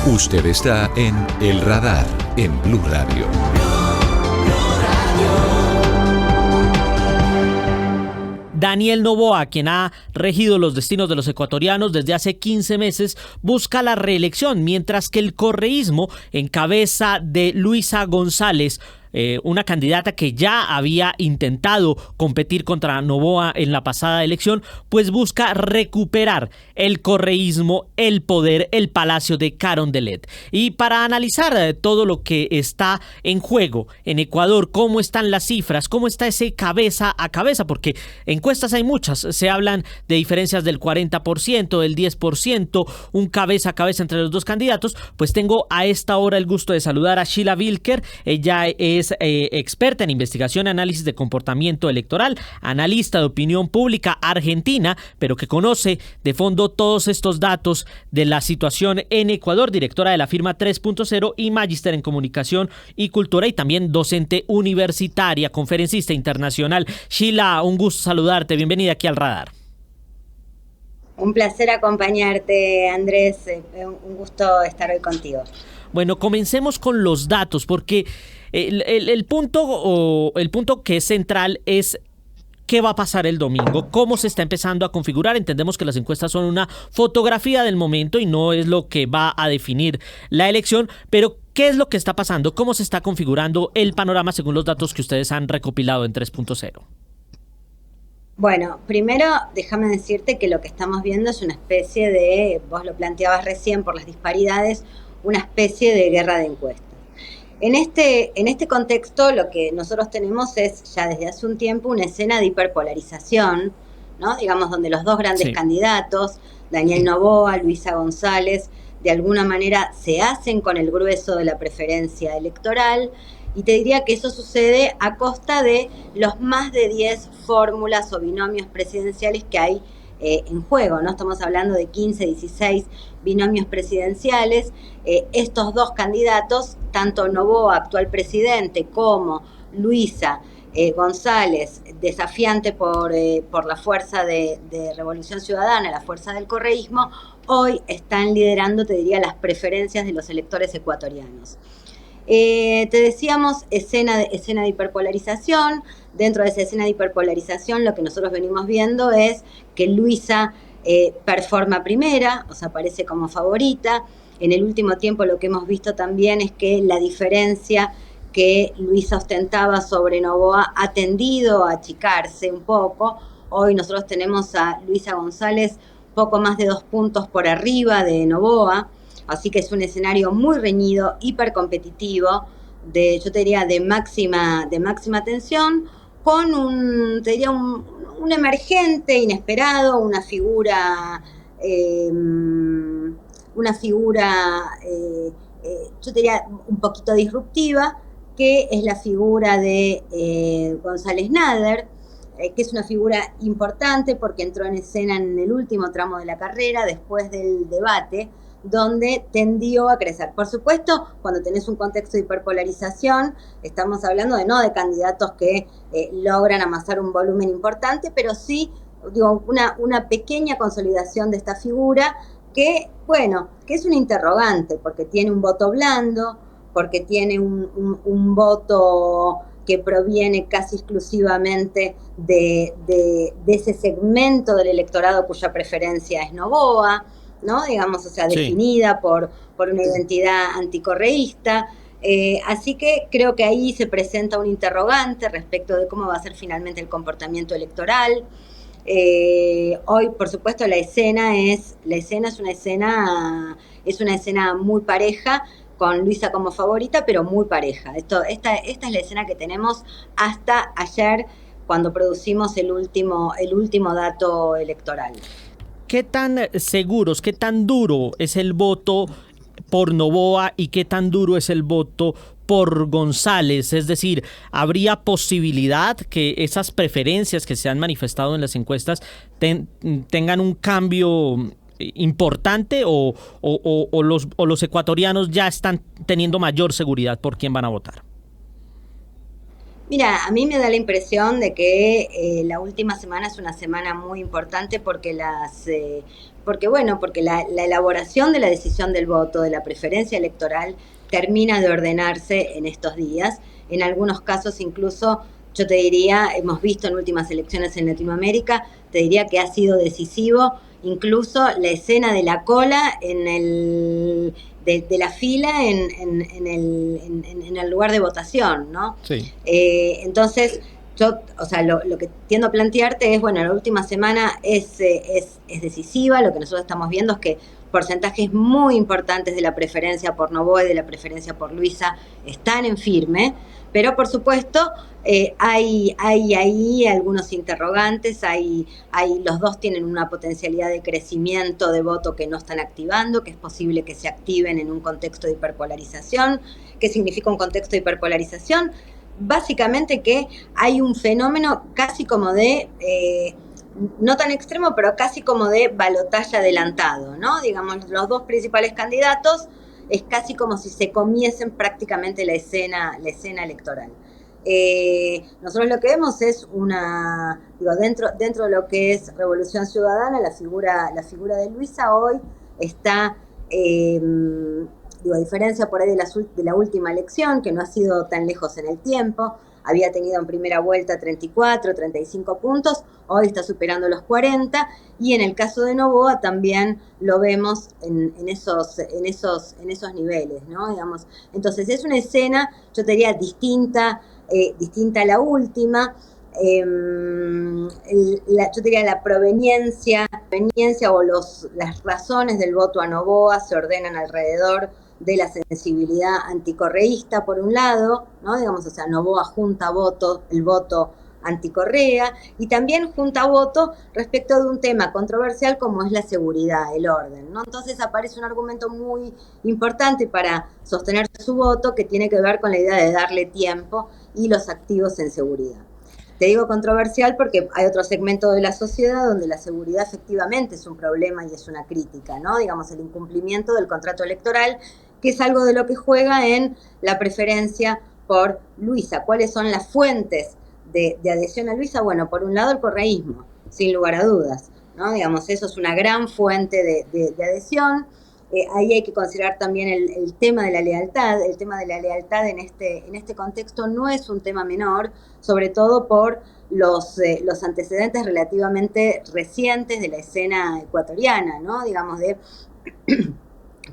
Usted está en El Radar, en Blue Radio. Daniel Noboa, quien ha regido los destinos de los ecuatorianos desde hace 15 meses, busca la reelección, mientras que el correísmo, en cabeza de Luisa González, una candidata que ya había intentado competir contra Noboa en la pasada elección, pues busca recuperar el correísmo, el poder, el palacio de Carondelet. Y para analizar todo lo que está en juego en Ecuador, cómo están las cifras, cómo está ese cabeza a cabeza, porque encuestas hay muchas, se hablan de diferencias del 40%, del 10%, un cabeza a cabeza entre los dos candidatos, pues tengo a esta hora el gusto de saludar a Sheila Vilker. Ella es experta en investigación y análisis de comportamiento electoral, analista de opinión pública argentina, pero que conoce de fondo todos estos datos de la situación en Ecuador, directora de la firma 3.0 y magíster en comunicación y cultura, y también docente universitaria, conferencista internacional. Sheila, un gusto saludarte, bienvenida aquí al Radar. Un placer acompañarte, Andrés, un gusto estar hoy contigo. Bueno, comencemos con los datos, porque el punto que es central es qué va a pasar el domingo, cómo se está empezando a configurar. Entendemos que las encuestas son una fotografía del momento y no es lo que va a definir la elección, pero ¿qué es lo que está pasando? ¿Cómo se está configurando el panorama según los datos que ustedes han recopilado en 3.0? Bueno, primero déjame decirte que lo que estamos viendo es una especie de, vos lo planteabas recién por las disparidades, una especie de guerra de encuestas. En este contexto lo que nosotros tenemos es ya desde hace un tiempo una escena de hiperpolarización, ¿no? Digamos, donde los dos grandes candidatos, Daniel Noboa, Luisa González, de alguna manera se hacen con el grueso de la preferencia electoral, y te diría que eso sucede a costa de los más de 10 fórmulas o binomios presidenciales que hay en juego, ¿no? Estamos hablando de 15, 16 binomios presidenciales. Estos dos candidatos, tanto Noboa, actual presidente, como Luisa González, desafiante por la fuerza de Revolución Ciudadana, la fuerza del correísmo, hoy están liderando, te diría, las preferencias de los electores ecuatorianos. Te decíamos escena de hiperpolarización. Dentro de esa escena de hiperpolarización lo que nosotros venimos viendo es que Luisa performa primera, o sea, aparece como favorita. En el último tiempo lo que hemos visto también es que la diferencia que Luisa ostentaba sobre Noboa ha tendido a achicarse un poco. Hoy nosotros tenemos a Luisa González poco más de 2 puntos por arriba de Noboa. Así que es un escenario muy reñido, hipercompetitivo, yo te diría de máxima tensión, con un emergente inesperado, una figura, yo te diría un poquito disruptiva, que es la figura de González Nader, que es una figura importante porque entró en escena en el último tramo de la carrera, después del debate, donde tendió a crecer. Por supuesto, cuando tenés un contexto de hiperpolarización, estamos hablando de candidatos que logran amasar un volumen importante, pero sí, digo, una pequeña consolidación de esta figura que es un interrogante, porque tiene un voto blando, porque tiene un voto que proviene casi exclusivamente de ese segmento del electorado cuya preferencia es Noboa, ¿no? Digamos, o sea, definida por una identidad anticorreísta. Así que creo que ahí se presenta un interrogante respecto de cómo va a ser finalmente el comportamiento electoral. Hoy, por supuesto, la escena es una escena muy pareja, con Luisa como favorita, pero muy pareja. Esta es la escena que tenemos hasta ayer, cuando producimos el último dato electoral. ¿Qué tan seguros, qué tan duro es el voto por Noboa y qué tan duro es el voto por González? Es decir, ¿habría posibilidad que esas preferencias que se han manifestado en las encuestas tengan un cambio importante o los ecuatorianos ya están teniendo mayor seguridad por quién van a votar? Mira, a mí me da la impresión de que la última semana es una semana muy importante porque porque la elaboración de la decisión del voto, de la preferencia electoral, termina de ordenarse en estos días. En algunos casos incluso, yo te diría, hemos visto en últimas elecciones en Latinoamérica, te diría que ha sido decisivo incluso la escena de la cola de la fila en el lugar de votación, ¿no? Sí. Entonces, yo, o sea, lo que tiendo a plantearte es, bueno, la última semana es decisiva, lo que nosotros estamos viendo es que porcentajes muy importantes de la preferencia por Noboa y de la preferencia por Luisa están en firme, pero por supuesto hay ahí algunos interrogantes, los dos tienen una potencialidad de crecimiento de voto que no están activando, que es posible que se activen en un contexto de hiperpolarización. ¿Qué significa un contexto de hiperpolarización? Básicamente que hay un fenómeno casi como de, no tan extremo, pero casi como de balotaje adelantado, ¿no? Digamos, los dos principales candidatos es casi como si se comiesen prácticamente la escena electoral. Nosotros lo que vemos es dentro de lo que es Revolución Ciudadana, la figura de Luisa hoy está, a diferencia por ahí de la última elección, que no ha sido tan lejos en el tiempo, había tenido en primera vuelta 34, 35 puntos, hoy está superando los 40, y en el caso de Noboa también lo vemos en esos niveles, ¿no? Digamos, entonces es una escena, yo te diría, distinta a la última. Yo diría la proveniencia o las razones del voto a Noboa se ordenan alrededor de la sensibilidad anticorreísta por un lado, ¿no? Digamos, o sea, Noboa junta el voto anticorrea, y también junta voto respecto de un tema controversial como es la seguridad, el orden, ¿no? Entonces aparece un argumento muy importante para sostener su voto que tiene que ver con la idea de darle tiempo y los activos en seguridad. Te digo controversial porque hay otro segmento de la sociedad donde la seguridad efectivamente es un problema y es una crítica, ¿no? Digamos, el incumplimiento del contrato electoral, que es algo de lo que juega en la preferencia por Luisa. ¿Cuáles son las fuentes de adhesión a Luisa? Bueno, por un lado el correísmo, sin lugar a dudas, ¿no? Digamos, eso es una gran fuente de adhesión. Ahí hay que considerar también el tema de la lealtad. El tema de la lealtad en este contexto no es un tema menor, sobre todo por los antecedentes relativamente recientes de la escena ecuatoriana, ¿no? Digamos, de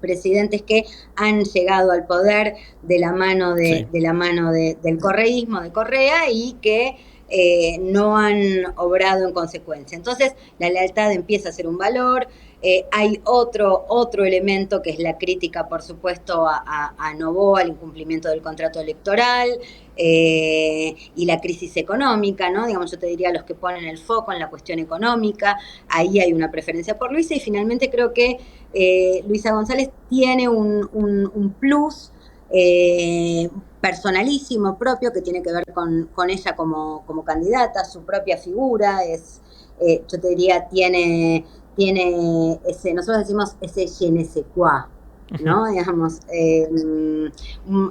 presidentes que han llegado al poder de la mano del correísmo, de Correa, y que no han obrado en consecuencia. Entonces, la lealtad empieza a ser un valor. Hay otro elemento que es la crítica, por supuesto, a Noboa, al incumplimiento del contrato electoral y la crisis económica, ¿no? Digamos, yo te diría los que ponen el foco en la cuestión económica, ahí hay una preferencia por Luisa, y finalmente creo que Luisa González tiene un plus personalísimo propio que tiene que ver con ella como candidata, su propia figura, yo te diría, tiene ese, nosotros decimos ese je ne sais quoi, ¿no? Digamos,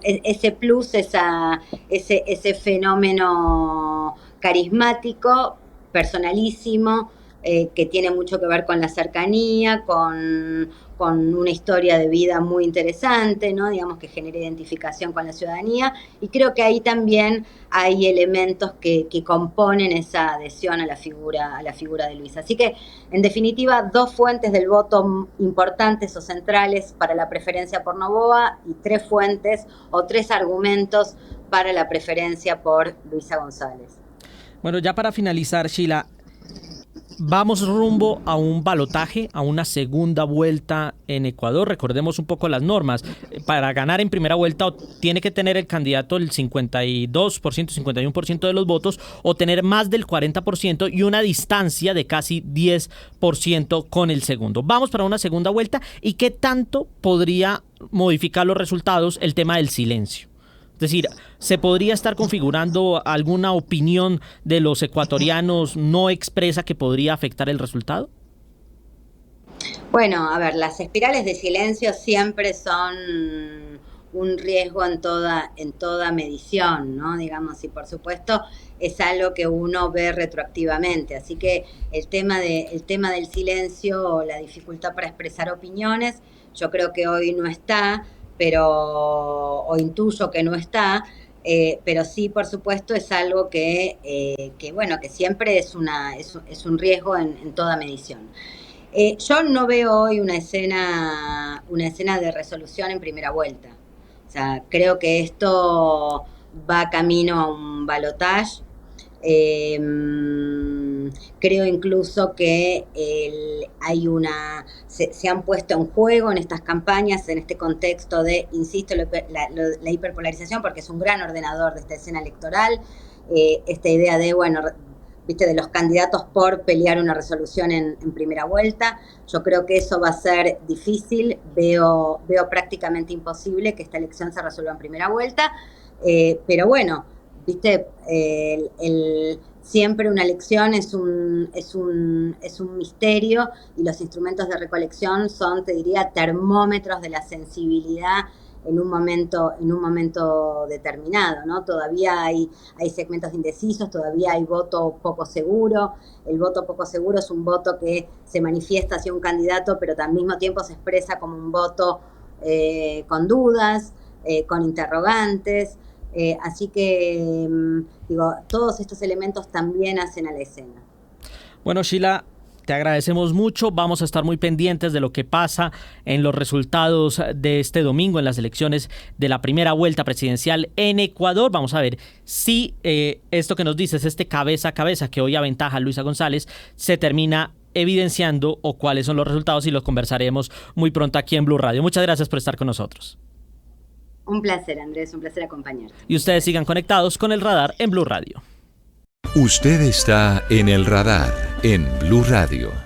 ese plus, ese fenómeno carismático, personalísimo, que tiene mucho que ver con la cercanía, con una historia de vida muy interesante, ¿no? Digamos, que genera identificación con la ciudadanía, y creo que ahí también hay elementos que componen esa adhesión a la figura de Luisa. Así que, en definitiva, dos fuentes del voto importantes o centrales para la preferencia por Noboa, y tres fuentes o tres argumentos para la preferencia por Luisa González. Bueno, ya para finalizar, Sheila, vamos rumbo a un balotaje, a una segunda vuelta en Ecuador. Recordemos un poco las normas. Para ganar en primera vuelta tiene que tener el candidato el 52%, 51% de los votos, o tener más del 40% y una distancia de casi 10% con el segundo. Vamos para una segunda vuelta. ¿Y qué tanto podría modificar los resultados el tema del silencio? Es decir, ¿se podría estar configurando alguna opinión de los ecuatorianos no expresa que podría afectar el resultado? Bueno, a ver, las espirales de silencio siempre son un riesgo en toda medición, ¿no? Digamos, y por supuesto es algo que uno ve retroactivamente. Así que el tema del silencio o la dificultad para expresar opiniones, yo creo que hoy no está, o intuyo que no está, pero sí, por supuesto, es algo que siempre es un riesgo en toda medición. Yo no veo hoy una escena de resolución en primera vuelta. O sea, creo que esto va camino a un balotaje. Creo incluso que se han puesto en juego en estas campañas, en este contexto de, insisto, la hiperpolarización, porque es un gran ordenador de esta escena electoral, esta idea de, de los candidatos por pelear una resolución en primera vuelta. Yo creo que eso va a ser difícil, veo prácticamente imposible que esta elección se resuelva en primera vuelta, pero bueno, siempre una elección es un misterio, y los instrumentos de recolección son, te diría, termómetros de la sensibilidad en un momento determinado, ¿no? Todavía hay segmentos indecisos, todavía hay voto poco seguro. El voto poco seguro es un voto que se manifiesta hacia un candidato, pero al mismo tiempo se expresa como un voto con dudas, con interrogantes. Así que, todos estos elementos también hacen a la escena. Bueno, Sheila, te agradecemos mucho. Vamos a estar muy pendientes de lo que pasa en los resultados de este domingo en las elecciones de la primera vuelta presidencial en Ecuador. Vamos a ver si esto que nos dices, este cabeza a cabeza que hoy aventaja a Luisa González, se termina evidenciando, o cuáles son los resultados, y los conversaremos muy pronto aquí en Blue Radio. Muchas gracias por estar con nosotros. Un placer, Andrés, un placer acompañarte. Y ustedes sigan conectados con El Radar en Blue Radio. Usted está en El Radar en Blue Radio.